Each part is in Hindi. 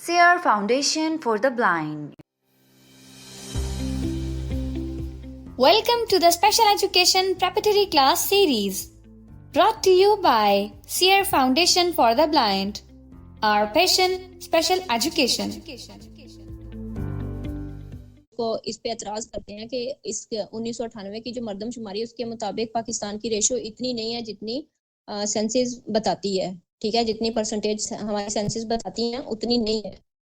SEER Foundation for the Blind. Welcome to the Special Education Preparatory Class Series, brought to you by SEER Foundation for the Blind. Our passion, Special Education. को इस पे एतराज करते हैं कि इस 1998 की जो मरदमशुमारी है उसके मुताबिक पाकिस्तान की रेशो इतनी नहीं है जितनी सेंसस बताती है। ठीक है, जितनी परसेंटेज हमारी सेंसस बताती हैं उतनी नहीं है।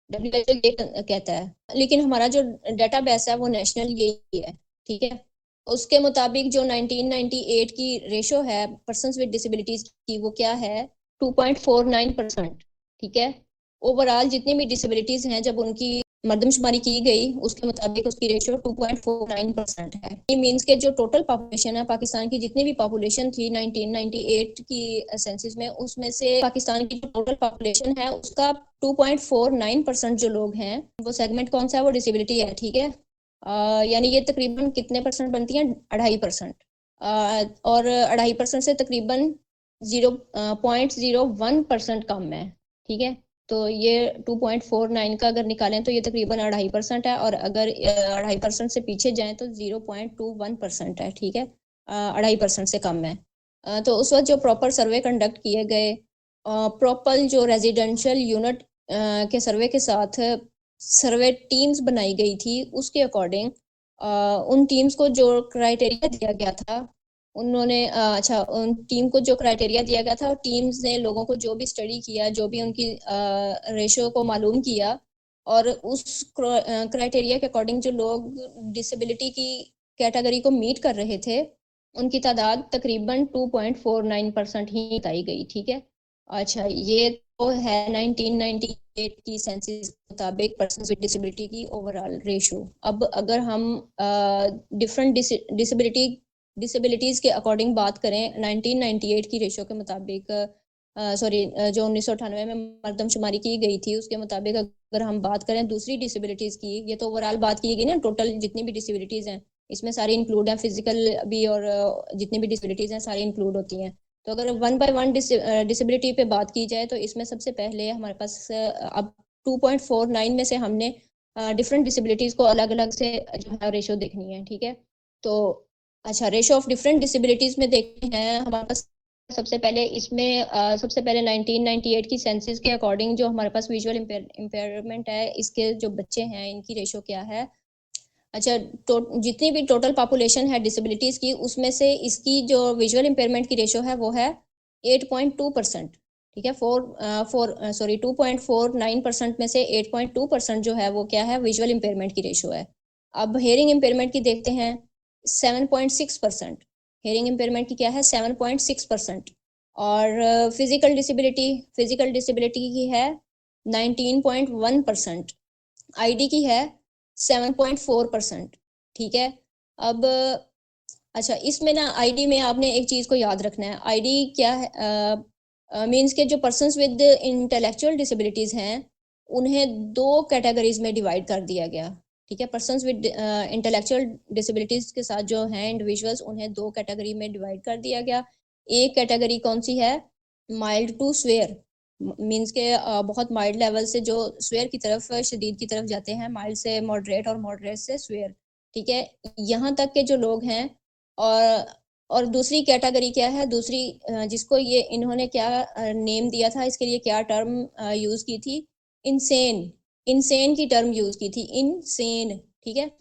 WHO ये कहता है, लेकिन हमारा जो डेटाबेस है वो नेशनल यही है। ठीक है, उसके मुताबिक जो 1998 की रेशो है पर्सन्स विद डिसेबिलिटीज की वो क्या है, 2.49%। ठीक है, ओवरऑल जितनी भी डिसेबिलिटीज हैं जब उनकी मरदमशुमारी की गई उसके मुताबिक उसकी रेशियो 2.49% है। ये मींस के जो टोटल पॉपुलेशन है पाकिस्तान की, जितनी भी पॉपुलेशन थी 1998 की सेंसस में, उसमें से पाकिस्तान की जो टोटल पॉपुलेशन है उसका 2.49% जो लोग हैं वो सेगमेंट कौन सा है, वो डिसेबिलिटी है। ठीक है, यानी ये तकरीबन कितने परसेंट बनती है, 2.5%। और 2.5% से तकरीबन 0.01% कम है। ठीक है, तो ये 2.49 का अगर निकालें तो ये तकरीबन 2.5% है, और अगर 2.5% से पीछे जाएं तो 0.21% है। ठीक है, 2.5% से कम है। तो उस वक्त जो प्रॉपर सर्वे कंडक्ट किए गए, प्रॉपर जो रेजिडेंशियल यूनिट के सर्वे के साथ सर्वे टीम्स बनाई गई थी, उसके अकॉर्डिंग उन टीम्स को जो क्राइटेरिया दिया गया था उन्होंने उन टीम को जो क्राइटेरिया दिया गया था, टीम्स ने लोगों को जो भी स्टडी किया, जो भी उनकी रेशो को मालूम किया, और उस क्राइटेरिया के अकॉर्डिंग जो लोग डिसेबिलिटी की कैटेगरी को मीट कर रहे थे उनकी तादाद तकरीबन 2.49% ही बताई गई। ठीक है, अच्छा, ये तो है 1998 की सेंसस के मुताबिक पर्सन्स विद डिसेबिलिटी की ओवरऑल रेशो। अब अगर हम डिफरेंट डिसेबिलिटीज के अकॉर्डिंग बात करें 1998 की रेशो के मुताबिक, जो 1998 में मरदमशुमारी की गई थी उसके मुताबिक अगर हम बात करें दूसरी डिसेबिलिटीज की, ये तो ओवरऑल बात की गई ना, टोटल जितनी भी डिसेबिलिटीज हैं इसमें सारी इंक्लूड है, फिजिकल भी और जितनी भी डिसेबिलिटीज हैं सारी इंक्लूड होती हैं। तो अगर 1 by 1 डिसेबिलिटी पे बात की जाए तो इसमें सबसे पहले हमारे पास अब 2.49 में से हमने डिफरेंट डिसेबिलिटीज को अलग अलग से जो है रेशो देखनी है। ठीक है, तो अच्छा, रेशो ऑफ डिफरेंट डिसेबिलिटीज में देखते हैं हमारे पास सबसे पहले 1998 की सेंसस के अकॉर्डिंग जो हमारे पास विजुअल इम्पेयरमेंट है, इसके जो बच्चे हैं इनकी रेशो क्या है। अच्छा, जितनी भी टोटल पॉपुलेशन है डिसेबिलिटीज की उसमें से इसकी जो विजुअल इम्पेयरमेंट की रेशो है वो है 8.2%। ठीक है, 2.49% में से 8.2% जो है वो क्या है, विजुअल इम्पेयरमेंट की रेशो है। अब हेयरिंग इम्पेयरमेंट की देखते हैं, 7.6%। हेयरिंग इम्पेयरमेंट की क्या है, 7.6%। और फिजिकल डिसेबिलिटी की है 19.1%। आईडी की है 7.4%। ठीक है, अब अच्छा, इसमें ना आईडी में आपने एक चीज को याद रखना है, आईडी क्या है, मींस के जो पर्सन्स विद इंटेलेक्चुअल डिसेबिलिटीज हैं उन्हें 2 कैटेगरीज में डिवाइड कर दिया गया। ठीक है, पर्सन्स विद इंटेलेक्चुअल डिसेबिलिटीज के साथ जो हैं इंडिविजुअल्स, उन्हें 2 कैटेगरी में डिवाइड कर दिया गया। एक कैटेगरी कौन सी है, माइल्ड टू स्वेयर, मींस के बहुत माइल्ड लेवल से जो स्वेयर की तरफ, शदीद की तरफ जाते हैं, माइल्ड से मॉडरेट और मॉडरेट से स्वेयर। ठीक है, यहाँ तक के जो लोग हैं। और दूसरी कैटेगरी क्या है, दूसरी जिसको ये इन्होंने क्या नेम दिया था, इसके लिए क्या टर्म यूज की थी, इंसेन की टर्म यूज की थी, इंसेन। ठीक है,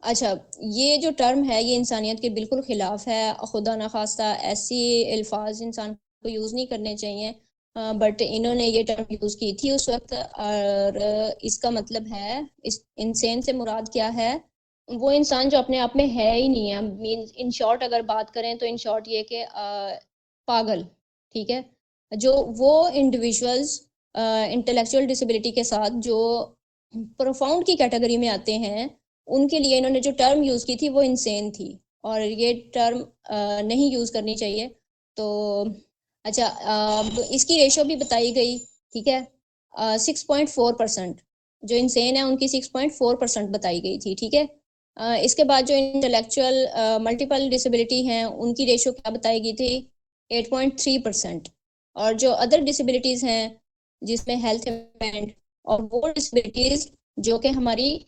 अच्छा, ये जो टर्म है ये इंसानियत के बिल्कुल खिलाफ है, खुदा न खास्ता ऐसी अल्फाज इंसान को यूज नहीं करने चाहिए, बट इन्होंने ये टर्म यूज की थी उस वक्त। और इसका मतलब है, इस इंसेन से मुराद क्या है, वो इंसान जो अपने आप में है ही नहीं है, मींस इन शॉर्ट अगर बात करें तो इन शॉर्ट ये कि पागल। ठीक है, जो वो इंडिविजुअल्स इंटेलेक्चुअल डिसेबिलिटी के साथ जो प्रोफाउंड की कैटेगरी में आते हैं उनके लिए इन्होंने जो टर्म यूज की थी वो इंसेन थी, और ये टर्म नहीं यूज करनी चाहिए। तो अच्छा, इसकी रेशो भी बताई गई। ठीक है, 6.4%, जो इंसेन है उनकी 6.4% बताई गई थी। ठीक है, इसके बाद जो इंटेलेक्चुअल मल्टीपल डिसेबिलिटी हैं उनकी रेशो क्या बताई गई थी, 8.3%। और जो अदर डिसेबिलिटीज हैं जिसमें हेल्थ इम्पेयरमेंट और वो डिसेबिलिटीज जो कि हमारी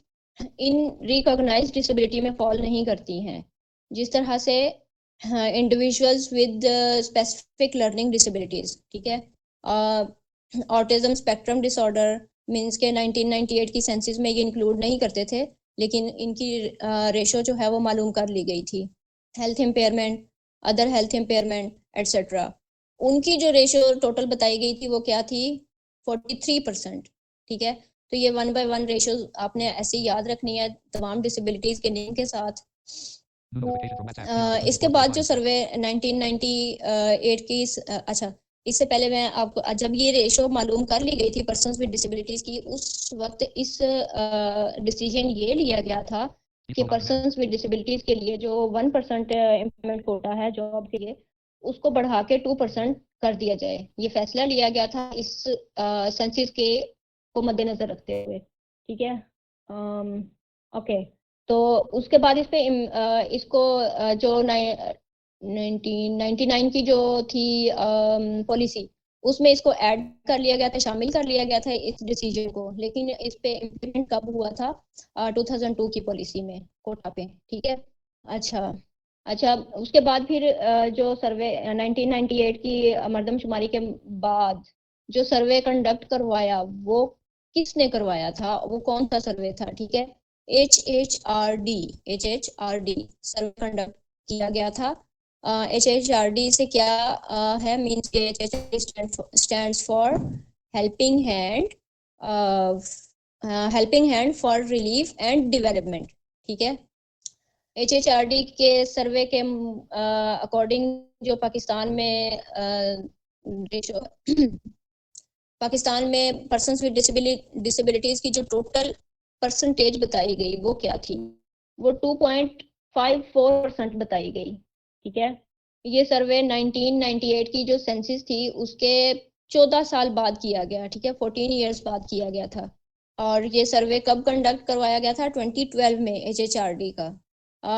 इन रिकॉग्नाइज्ड डिसेबिलिटी में फॉल नहीं करती हैं, जिस तरह से individuals with specific learning disabilities, ठीक है। ऑटिज्म स्पेक्ट्रम डिसऑर्डर मींस के 1998 की सेंसिस में ये इंक्लूड नहीं करते थे, लेकिन इनकी रेशो जो है वो मालूम कर ली गई थी। Health impairment, other health impairment etcetera, उनकी जो रेशो टोटल बताई गई थी वो क्या थी, 43%, ठीक है। तो ये 1 by 1 रेशो आपने ऐसे ही याद रखनी है तमाम डिसेबिलिटीज के नेम के साथ। इसके बाद जो सर्वे 1998 की अच्छा, इससे पहले मैं आपको, जब ये रेशो मालूम कर ली गई थी पर्सन्स विद डिसेबिलिटीज की, उस वक्त इस डिसीजन ये लिया गया था कि पर्सन्स विद डिसेबिलिटीज के लिए जो 1% एम्प्लॉयमेंट कोटा है जॉब के लिए, उसको बढ़ा के 2% कर दिया जाए। ये फैसला लिया गया था इस सेंसिस के को मद्देनजर रखते हुए, ठीक है। ओके, तो उसके बाद इस पे इसको जो 1999 की जो थी पॉलिसी, उसमें इसको ऐड कर लिया गया था, शामिल कर लिया गया था इस डिसीजन को, लेकिन इस पे इम्प्लीमेंट कब हुआ था, 2002 की पॉलिसी में कोटा पे, ठीक है। अच्छा, उसके बाद फिर जो सर्वे 1998 की मर्दमशुमारी के बाद जो सर्वे कंडक्ट करवाया, वो किसने करवाया था, वो कौन सा सर्वे था, ठीक है। HHRD सर्वे कंडक्ट किया गया था। HHRD से क्या है, मींस के HHRD stands for helping hand for relief and development, ठीक है। HHRD के सर्वे के अकॉर्डिंग जो पाकिस्तान में रेशो पाकिस्तान में पर्सन्स विद डिसेबिलिटीज की जो टोटल परसेंटेज बताई गई वो क्या थी, वो 2.54% बताई गई, ठीक है। ये सर्वे 1998 की जो सेंसिस थी उसके 14 साल बाद किया गया, ठीक है, 14 ईयर्स बाद किया गया था। और ये सर्वे कब कंडक्ट करवाया गया था, 2012 में HHRD का।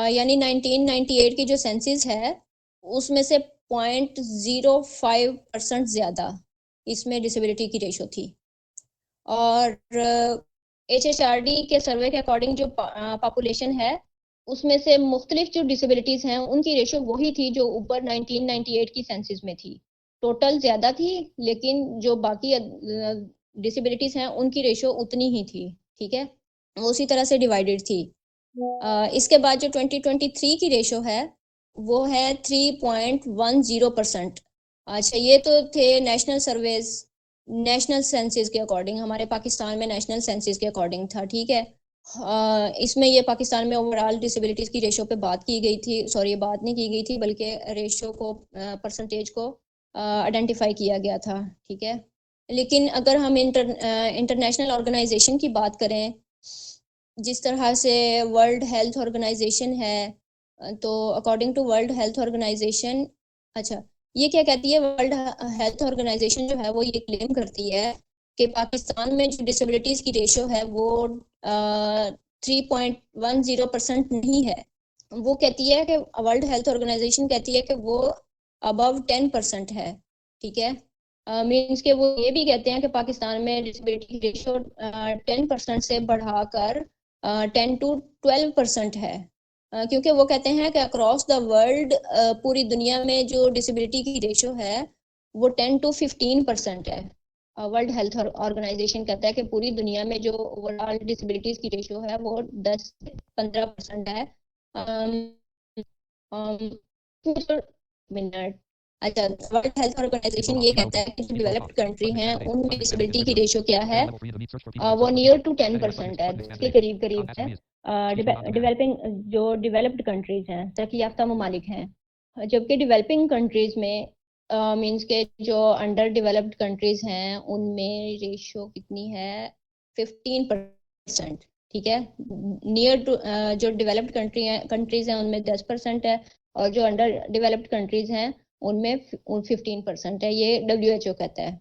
यानी 1998 की जो सेंसिस है उसमें से 0.05% ज्यादा इसमें डिसेबिलिटी की रेशो थी। और HHRD के सर्वे के अकॉर्डिंग जो पॉपुलेशन है उसमें से मुख्तलिफ जो डिसेबिलिटीज हैं उनकी रेशो वही थी जो ऊपर 1998 की सेंसिस में थी। टोटल ज्यादा थी, लेकिन जो बाकी डिसेबिलिटीज हैं उनकी रेशो उतनी ही थी, ठीक है, वो उसी तरह से डिवाइडेड थी। इसके बाद जो 2023 की रेशो है वो है 3.10%। अच्छा, ये तो थे नेशनल सर्वेज, नेशनल सेंसिस के अकॉर्डिंग, हमारे पाकिस्तान में नेशनल सेंसिस के अकॉर्डिंग था, ठीक है। इसमें ये पाकिस्तान में ओवरऑल डिसेबिलिटीज की रेशो पे बात की गई थी, सॉरी बात नहीं की गई थी, बल्कि रेशो को परसेंटेज को आइडेंटिफाई किया गया था, ठीक है। लेकिन अगर हम इंटरनेशनल ऑर्गेनाइजेशन की बात करें, जिस तरह से वर्ल्ड हेल्थ ऑर्गेनाइजेशन है, तो according to world health organization, अच्छा ये क्या कहती है, वर्ल्ड हेल्थ ऑर्गेनाइजेशन जो है वो ये क्लेम करती है कि पाकिस्तान में जो डिसेबिलिटीज की रेशो है वो 3.10% नहीं है। वो कहती है कि वर्ल्ड हेल्थ ऑर्गेनाइजेशन कहती है कि वो अबव 10% है, ठीक है। मीन्स के वो ये भी कहते हैं कि पाकिस्तान में डिसेबिलिटी की रेशो 10% से बढ़ाकर 10 to 12% है, क्योंकि वो कहते हैं कि अक्रॉस द वर्ल्ड पूरी दुनिया में जो डिसेबिलिटी की रेशो है वो 10 to 15% है। वर्ल्ड हेल्थ ऑर्गेनाइजेशन कहता है कि पूरी दुनिया में जो ओवरऑल डिसेबिलिटीज की रेशो है वो 10 से 15% है। मिनट, अच्छा, वर्ल्ड हेल्थ ऑर्गेनाइजेशन ये कहता है कि जो डेवलप्ड कंट्री हैं उनमें डिसेबिलिटी की रेशो क्या है, वो नियर टू 10% है, इसके करीब करीब है। डेवलपिंग जो डेवलप्ड कंट्रीज हैं, तरक्की याफ्ता ममालिक हैं, जबकि डेवलपिंग कंट्रीज में मींस के जो अंडर डेवलप्ड कंट्रीज हैं उनमें रेशो कितनी है, 15%, ठीक है। नियर टू जो डेवलप्ड कंट्रीज हैं उनमें 10% है, और जो अंडर डेवलप्ड कंट्रीज हैं उनमें 15% है, ये WHO कहता है।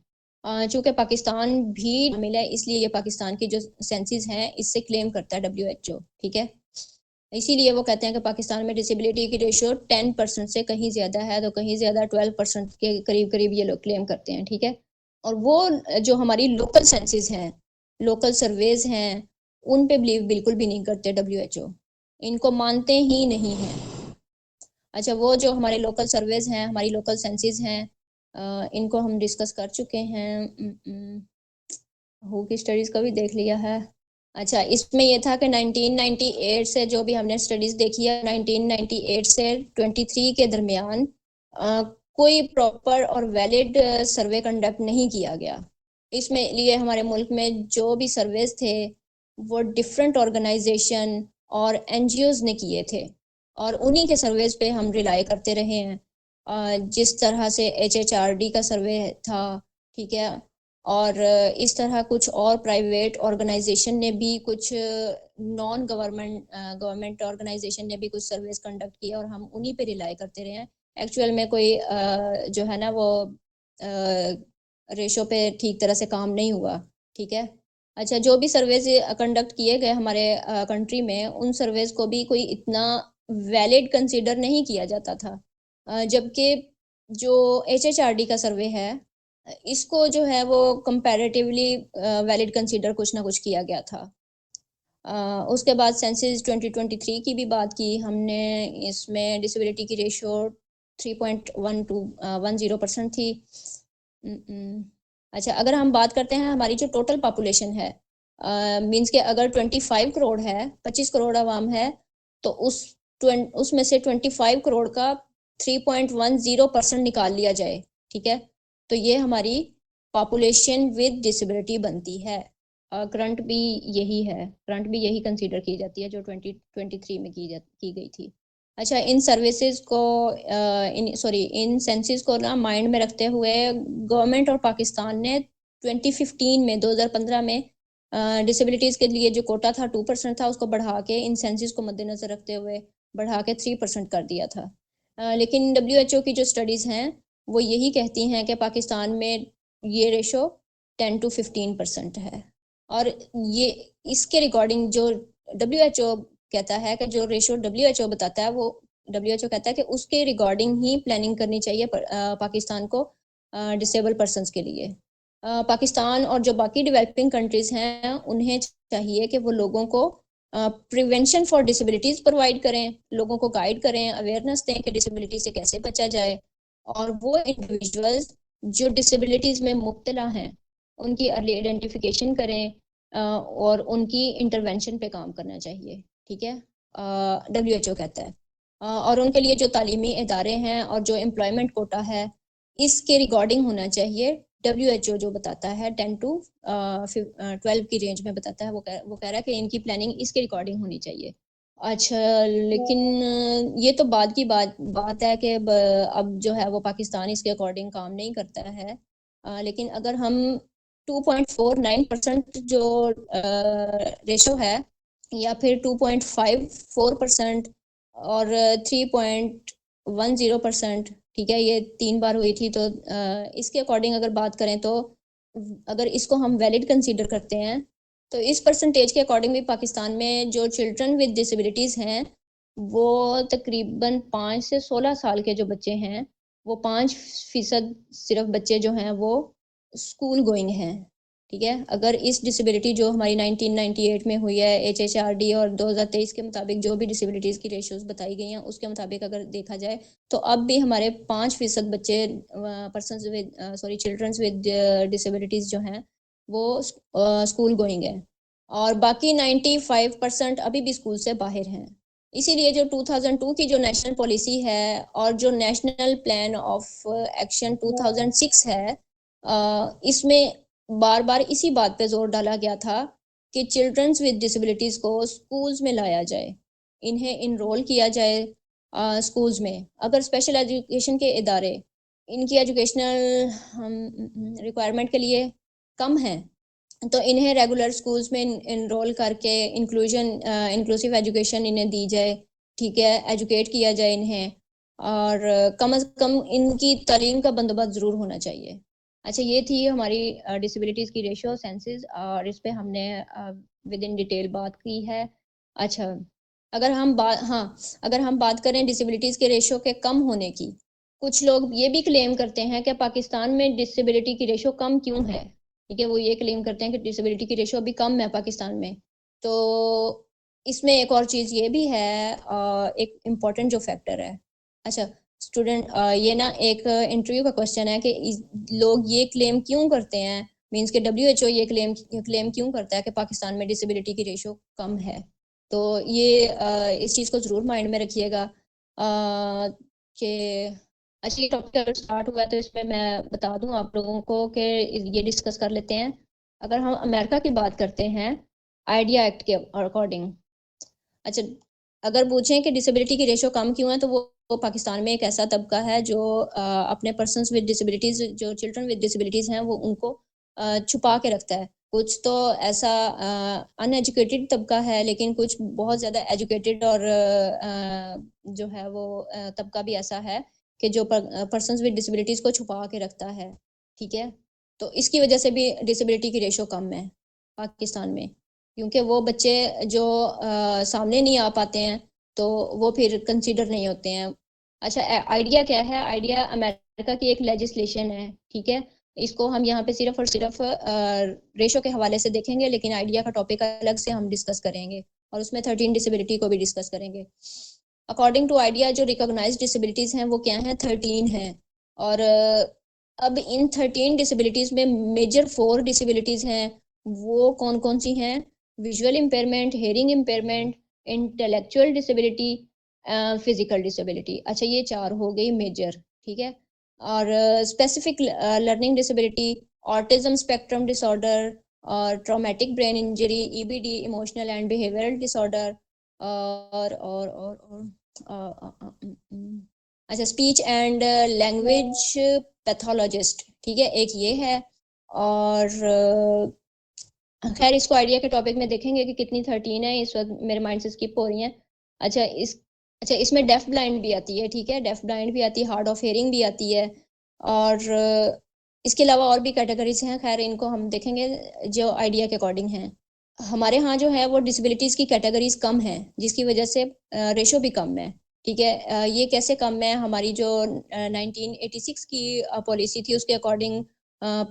चूंकि पाकिस्तान भी शामिल है, इसलिए ये पाकिस्तान की जो सेंसिस हैं इससे क्लेम करता है WHO, ठीक है। इसीलिए वो कहते हैं कि पाकिस्तान में डिसेबिलिटी की रेशो 10% से कहीं ज्यादा है, तो कहीं ज्यादा 12% के करीब करीब ये लोग क्लेम करते हैं, ठीक है। और वो जो हमारी लोकल सेंसेस हैं, लोकल सर्वेज हैं, उन पे बिलीव बिल्कुल भी नहीं करते WHO, इनको मानते ही नहीं हैं। अच्छा, वो जो हमारे लोकल सर्वेज हैं, हमारी लोकल सेंसेस हैं, इनको हम डिस्कस कर चुके हैं। हु की स्टडीज का भी देख लिया है। अच्छा, इसमें ये था कि 1998 से जो भी हमने स्टडीज देखी है, 1998 से 23 के दरमियान कोई प्रॉपर और वैलिड सर्वे कंडक्ट नहीं किया गया। इसमें लिए हमारे मुल्क में जो भी सर्वेज थे वो डिफरेंट ऑर्गेनाइजेशन और NGOs ने किए थे, और उन्हीं के सर्वेज पे हम रिलाई करते रहे हैं। जिस तरह से HHRD का सर्वे था, ठीक है, और इस तरह कुछ और प्राइवेट ऑर्गेनाइजेशन ने भी, कुछ नॉन गवर्नमेंट ऑर्गेनाइजेशन ने भी कुछ सर्वेस कंडक्ट किए, और हम उन्हीं पे रिलाई करते रहे हैं। एक्चुअल में कोई जो है ना वो रेशो पे ठीक तरह से काम नहीं हुआ, ठीक है। अच्छा, जो भी सर्वेज कंडक्ट किए गए हमारे कंट्री में, उन सर्वेज को भी कोई इतना वैलिड कंसीडर नहीं किया जाता था, जबकि जो HHRD का सर्वे है, इसको जो है वो कंपैरेटिवली वैलिड कंसीडर कुछ ना कुछ किया गया था। उसके बाद सेंसस 2023 की भी बात की हमने, इसमें डिसेबिलिटी की रेशो 3.10% थी। अच्छा, अगर हम बात करते हैं हमारी जो टोटल पॉपुलेशन है, मींस के अगर 25 करोड़ है, 25 करोड़ आवाम है, तो उसमें से 25 करोड़ का 3.10% निकाल लिया जाए, ठीक है, तो ये हमारी पॉपुलेशन विद डिसेबिलिटी बनती है। करंट भी यही है, करंट भी यही कंसीडर की जाती है जो 2023 में की गई थी। अच्छा, इन सर्विसेज को इन सेंसिस को ना माइंड में रखते हुए गवर्नमेंट और पाकिस्तान ने 2015 में डिसेबिलिटीज़ के लिए जो कोटा था 2% था, उसको बढ़ा के इन सेंसिस को मद्देनजर रखते हुए बढ़ा के 3% कर दिया था। लेकिन WHO की जो स्टडीज़ हैं वो यही कहती हैं कि पाकिस्तान में ये रेशो 10 to 15% है, और ये इसके रिकॉर्डिंग जो WHO कहता है कि जो रेशो WHO बताता है, वो WHO कहता है कि उसके रिकॉर्डिंग ही प्लानिंग करनी चाहिए पाकिस्तान को डिसेबल पर्सनस के लिए। पाकिस्तान और जो बाकी डेवलपिंग कंट्रीज हैं, उन्हें चाहिए कि वो लोगों को प्रिवेंशन फॉर डिसेबिलिटीज प्रोवाइड करें, लोगों को गाइड करें, अवेयरनेस दें कि डिसेबिलिटी से कैसे बचा जाए, और वो इंडिविजुअल्स जो डिसेबिलिटीज में मुब्तला हैं उनकी अर्ली आइडेंटिफिकेशन करें, और उनकी इंटरवेंशन पे काम करना चाहिए, ठीक है, WHO कहता है। और उनके लिए जो तालीमी इदारे हैं और जो एम्प्लॉयमेंट कोटा है, इसके रिकॉर्डिंग होना चाहिए। WHO जो बताता है 10 to 12 की रेंज में बताता है, वो कह रहा है कि इनकी प्लानिंग इसके रिकॉर्डिंग होनी चाहिए। अच्छा, लेकिन ये तो बाद की बात है कि अब जो है वो पाकिस्तान इसके अकॉर्डिंग काम नहीं करता है। लेकिन अगर हम 2.49% जो रेशो है, या फिर 2.54% और 3.10%, ठीक है, ये 3 बार हुई थी, तो इसके अकॉर्डिंग अगर बात करें तो अगर इसको हम वैलिड कंसीडर करते हैं, तो इस परसेंटेज के अकॉर्डिंग भी पाकिस्तान में जो चिल्ड्रन विद डिसेबिलिटीज़ हैं, वो तकरीबन 5 से 16 साल के जो बच्चे हैं, वो 5% सिर्फ बच्चे जो हैं वो स्कूल गोइंग हैं, ठीक है। अगर इस डिसेबिलिटी जो हमारी 1998 में हुई है HHRD और 2023 के मुताबिक जो भी डिसेबिलिटीज़ की रेशियोज बताई गई हैं, उसके मुताबिक अगर देखा जाए तो अब भी हमारे 5% बच्चे चिल्ड्रंस विद डिसेबिलिटीज़ जो हैं वो स्कूल गोइंग है, और बाकी 95% अभी भी स्कूल से बाहर हैं। इसीलिए जो 2002 की जो नेशनल पॉलिसी है और जो नेशनल प्लान ऑफ एक्शन 2006 है, इसमें बार बार इसी बात पे जोर डाला गया था कि चिल्ड्रंस विद डिसेबिलिटीज़ को स्कूल्स में लाया जाए, इन्हें इनरोल किया जाए स्कूल्स में। अगर स्पेशल एजुकेशन के इदारे इनकी एजुकेशनल रिक्वायरमेंट के लिए कम हैं, तो इन्हें रेगुलर स्कूल्स में इनरोल करके इंक्लूसिव एजुकेशन इन्हें दी जाए, ठीक है, एजुकेट किया जाए इन्हें, और कम से कम इनकी तालीम का बंदोबस्त ज़रूर होना चाहिए। अच्छा, ये थी हमारी डिसेबिलिटीज़ की रेशियो सेंसेस, और इस पे हमने विद इन डिटेल बात की है। अच्छा, अगर हम बात करें डिसेबिलिटीज़ के रेशियो के कम होने की, कुछ लोग ये भी क्लेम करते हैं कि पाकिस्तान में डिसेबिलिटी की रेशो कम क्यों है, ठीक है, वो ये क्लेम करते हैं कि डिसेबिलिटी की रेशो अभी कम है पाकिस्तान में। तो इसमें एक और चीज़ ये भी है, एक इम्पॉर्टेंट जो फैक्टर है। अच्छा स्टूडेंट, ये ना एक इंटरव्यू का क्वेश्चन है कि लोग ये क्लेम क्यों करते हैं, मीन्स के WHO ये क्लेम क्यों करता है कि पाकिस्तान में डिसेबिलिटी की रेशो कम है। तो ये इस चीज़ को ज़रूर माइंड में रखिएगा कि अच्छा ये टॉपिक अगर स्टार्ट हुआ है तो इसमें मैं बता दूं आप लोगों को कि ये डिस्कस कर लेते हैं। अगर हम अमेरिका की बात करते हैं आइडिया एक्ट के अकॉर्डिंग, अच्छा अगर पूछें कि डिसेबिलिटी की रेशो कम क्यों है तो वो पाकिस्तान में एक ऐसा तबका है जो अपने पर्सनस विद डिसेबिलिटीज, जो चिल्ड्रन विद डिसेबिलिटीज हैं वो उनको छुपा के रखता है। कुछ तो ऐसा अनएजुकेटेड तबका है, लेकिन कुछ बहुत ज़्यादा एजुकेटेड और जो है वो तबका भी ऐसा है कि जो पर्सनस विद डिसेबिलिटीज को छुपा के रखता है, ठीक है। तो इसकी वजह से भी डिसेबिलिटी की रेशो कम है पाकिस्तान में, क्योंकि वो बच्चे जो सामने नहीं आ पाते हैं तो वो फिर कंसीडर नहीं होते हैं। अच्छा आइडिया क्या है, आइडिया अमेरिका की एक लेजिस्लेशन है, ठीक है। इसको हम यहाँ पे सिर्फ और सिर्फ रेशो के हवाले से देखेंगे, लेकिन आइडिया का टॉपिक अलग से हम डिस्कस करेंगे और उसमें 13 डिसेबिलिटी को भी डिस्कस करेंगे। अकॉर्डिंग टू आइडिया जो रिकॉग्नाइज्ड डिसेबिलिटीज हैं वो क्या हैं, 13 हैं। और अब इन 13 डिसेबिलिटीज में मेजर 4 डिसेबिलिटीज हैं। वो कौन कौन सी हैं? Visual impairment, hearing impairment, intellectual disability, physical disability. अच्छा ये 4 हो गई मेजर, ठीक है। और specific learning disability, autism spectrum disorder और traumatic brain injury, EBD, emotional and behavioural disorder, और अच्छा स्पीच एंड लैंग्वेज पैथोलॉजिस्ट, ठीक है, एक ये है। और खैर इसको आइडिया के टॉपिक में देखेंगे कि कितनी 13 है, इस वक्त मेरे माइंड से स्किप हो रही हैं। अच्छा इसमें डेफ ब्लाइंड भी आती है, ठीक है, डेफ ब्लाइंड भी आती है, हार्ड ऑफ हेयरिंग भी आती है। और इसके अलावा और भी कैटेगरीज हैं, खैर इनको हम देखेंगे जो आइडिया के अकॉर्डिंग हैं। हमारे यहाँ जो है वो डिसेबिलिटीज़ की कैटेगरीज कम है, जिसकी वजह से रेशो भी कम है, ठीक है। ये कैसे कम है, हमारी जो 1986 की पॉलिसी थी उसके अकॉर्डिंग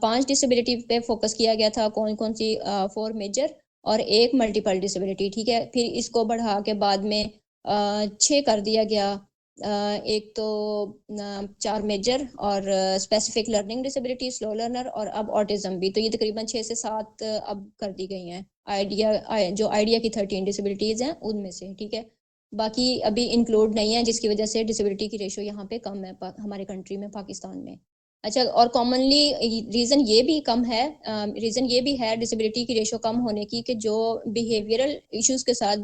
5 डिसेबिलिटी पे फोकस किया गया था, कौन कौन सी, 4 मेजर और एक मल्टीपल डिसेबिलिटी, ठीक है। फिर इसको बढ़ा के बाद में 6 कर दिया गया, एक तो 4 मेजर और specific learning disability, slow learner और अब ऑटिज्म भी। तो ये तकरीबन 6 से 7 अब कर दी गई हैं जो आइडिया की 13 डिसेबिलिटीज़ हैं उनमें से, ठीक है। बाकी अभी इंक्लूड नहीं है, जिसकी वजह से डिसेबिलिटी की रेशो यहाँ पे कम है हमारे कंट्री में, पाकिस्तान में। अच्छा और कॉमनली रीज़न ये भी कम है, रीज़न ये भी है डिसेबिलिटी की रेशो कम होने की कि जो बिहेवियरल इश्यूज़ के साथ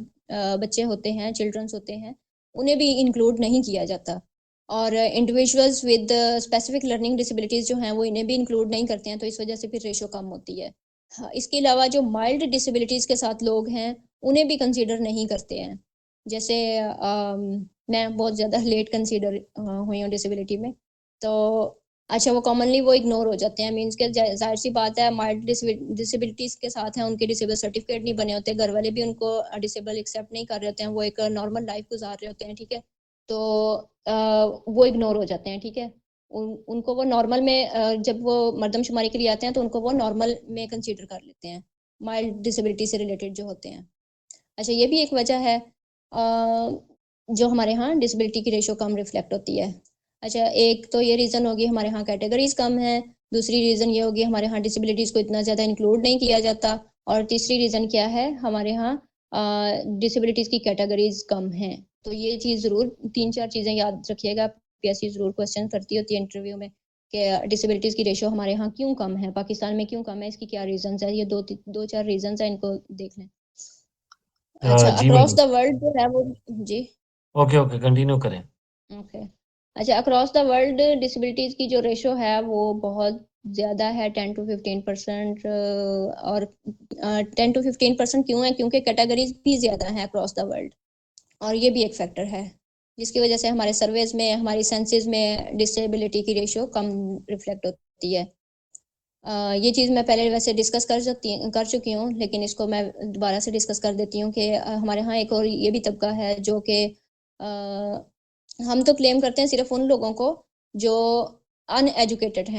बच्चे होते हैं, चिल्ड्रंस होते हैं, उन्हें भी इंक्लूड नहीं किया जाता। और individuals with specific learning disabilities जो हैं वो इन्हें भी इंक्लूड नहीं करते हैं, तो इस वजह से फिर रेशो कम होती है। हाँ, इसके अलावा जो माइल्ड डिसेबिलिटीज़ के साथ लोग हैं उन्हें भी कंसीडर नहीं करते हैं। जैसे मैं बहुत ज़्यादा लेट कंसीडर हुई हूँ डिसेबिलिटी में, तो अच्छा वो कॉमनली वो इग्नोर हो जाते हैं, मीन्स के जाहिर सी बात है माइल्ड डिसेबिलिटीज़ के साथ हैं, उनके डिसेबल सर्टिफिकेट नहीं बने होते, घर वाले भी उनको डिसेबल एक्सेप्ट नहीं कर रहे होते हैं, वो एक नॉर्मल लाइफ गुजार रहे होते हैं, ठीक है। तो वो इग्नोर हो जाते हैं, ठीक है। उनको वो नॉर्मल में जब वो मर्दमशुमारी के लिए आते हैं तो उनको वो नॉर्मल में कंसीडर कर लेते हैं, माइल्ड डिसेबिलिटी से रिलेटेड जो होते हैं। अच्छा ये भी एक वजह है जो हमारे यहाँ डिसेबिलिटी की रेशो कम रिफ्लेक्ट होती है। अच्छा एक तो ये रीज़न होगी हमारे यहाँ कैटेगरीज कम है, दूसरी रीज़न ये होगी हमारे यहाँ डिसेबिलिटीज़ को इतना ज़्यादा इंक्लूड नहीं किया जाता, और तीसरी रीज़न क्या है, हमारे यहाँ डिसेबिलिटीज़ की कैटेगरीज कम हैं। तो ये चीज़ ज़रूर 3-4 चीज़ें याद रखिएगा, PSC ज़रूर क्वेश्चन करती होती है इंटरव्यू में कि डिसेबिलिटीज़ की रेशो हमारे यहाँ क्यों कम है, पाकिस्तान में क्यों कम है, इसकी क्या रीज़न्स है। ये 2-4 रीज़न्स हैं, इनको देख लें। अच्छा जी अक्रॉस मैडम। द वर्ल्ड जो है वो, जी ओके ओके कंटिन्यू करें। ओके। अच्छा अक्रॉस द वर्ल्ड डिसेबिलिटीज़ की जो रेशो है वो बहुत ज़्यादा है, 10 to 15%। और 10 to 15% क्यों है, क्योंकि कैटेगरीज भी ज़्यादा हैं अक्रॉस द वर्ल्ड, और ये भी एक फैक्टर है जिसकी वजह से हमारे सर्वेज में, हमारी सेंसेस में डिसेबिलिटी की रेशो कम रिफ्लेक्ट होती है। ये चीज़ मैं पहले वैसे डिस्कस कर चुकी हूँ, लेकिन इसको मैं दोबारा से डिस्कस कर देती हूँ कि हमारे यहाँ एक और ये भी तबका है जो कि हम तो क्लेम करते हैं सिर्फ उन लोगों को जो अनएजुकेटेड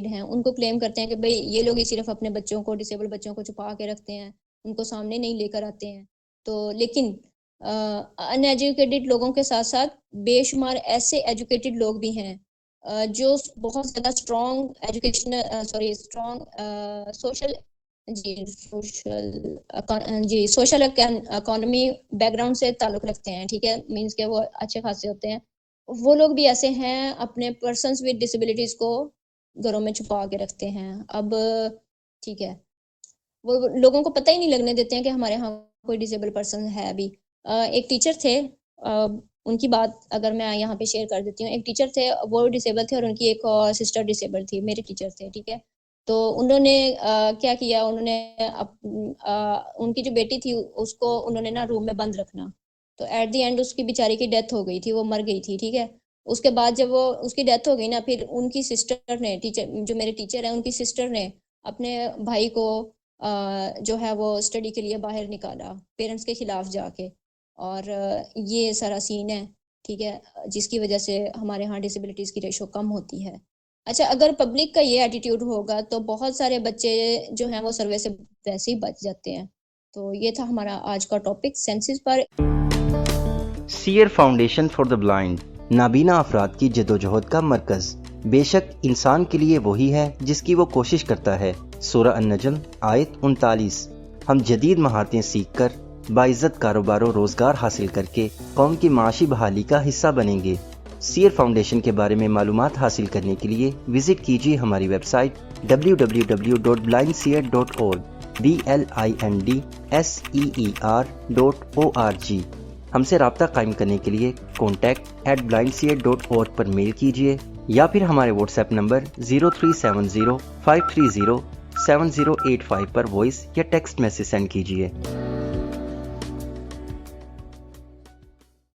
हैं उनको क्लेम करते हैं कि भाई ये लोग ही सिर्फ अपने बच्चों को, डिसेबल बच्चों को छुपा के रखते हैं, उनको सामने नहीं लेकर आते हैं। तो लेकिन अनएजुकेटेड लोगों के साथ साथ बेशुमार ऐसे एजुकेटेड लोग भी हैं जो बहुत ज़्यादा सोशल इकोनॉमी बैकग्राउंड से ताल्लुक़ रखते हैं, ठीक है, मीन्स के वो अच्छे खासे होते हैं। वो लोग भी ऐसे हैं, अपने पर्सन्स विद डिसेबिलिटीज़ को घरों में छुपा के रखते हैं। अब ठीक है, वो लोगों को पता ही नहीं लगने देते हैं कि हमारे यहाँ कोई डिसेबल पर्सन है अभी। एक टीचर थे, उनकी बात अगर मैं यहाँ पे शेयर कर देती हूँ। एक टीचर थे, वो डिसेबल थे और उनकी एक और सिस्टर डिसेबल थी, मेरे टीचर थे, ठीक है। तो उन्होंने क्या किया, उन्होंने उनकी जो बेटी थी उसको उन्होंने ना रूम में बंद रखना। तो एट द एंड उसकी बेचारी की डेथ हो गई थी, वो मर गई थी, ठीक है। उसके बाद जब वो उसकी डेथ हो गई ना, फिर उनकी सिस्टर ने, टीचर जो मेरे टीचर हैं, उनकी सिस्टर ने अपने भाई को जो है वो स्टडी के लिए बाहर निकाला, पेरेंट्स के खिलाफ जाके। और ये सारा सीन है, ठीक है, जिसकी वजह से हमारे यहाँ डिसेबिलिटीज़ की रेशो कम होती है। अच्छा, अगर पब्लिक का ये एटीट्यूड होगा तो बहुत सारे बच्चे जो हैं वो सर्वे से वैसे ही बच जाते हैं। तो ये था हमारा आज का टॉपिक सेंसिस पर। Seer Foundation for the Blind नाबीना अफराद की जदोजहद का मरकज़। बेशक इंसान के लिए वही है जिसकी वो कोशिश करता है। सूरह अन-नजम आयत 39। हम जदीद महारतें सीख कर बाइज़्ज़त कारोबार रोज़गार हासिल करके कौम की माशी बहाली का हिस्सा बनेंगे। सीयर फाउंडेशन के बारे में मालूमात हासिल करने के लिए विज़िट कीजिए हमारी वेबसाइट www.blindseer.org blindseer.org। हमसे रब्ता कायम करने के लिए contact@blindseer.org पर मेल कीजिए या फिर हमारे व्हाट्सएप नंबर 0370 530 7085 पर वॉइस या टेक्स्ट मैसेज सेंड कीजिए।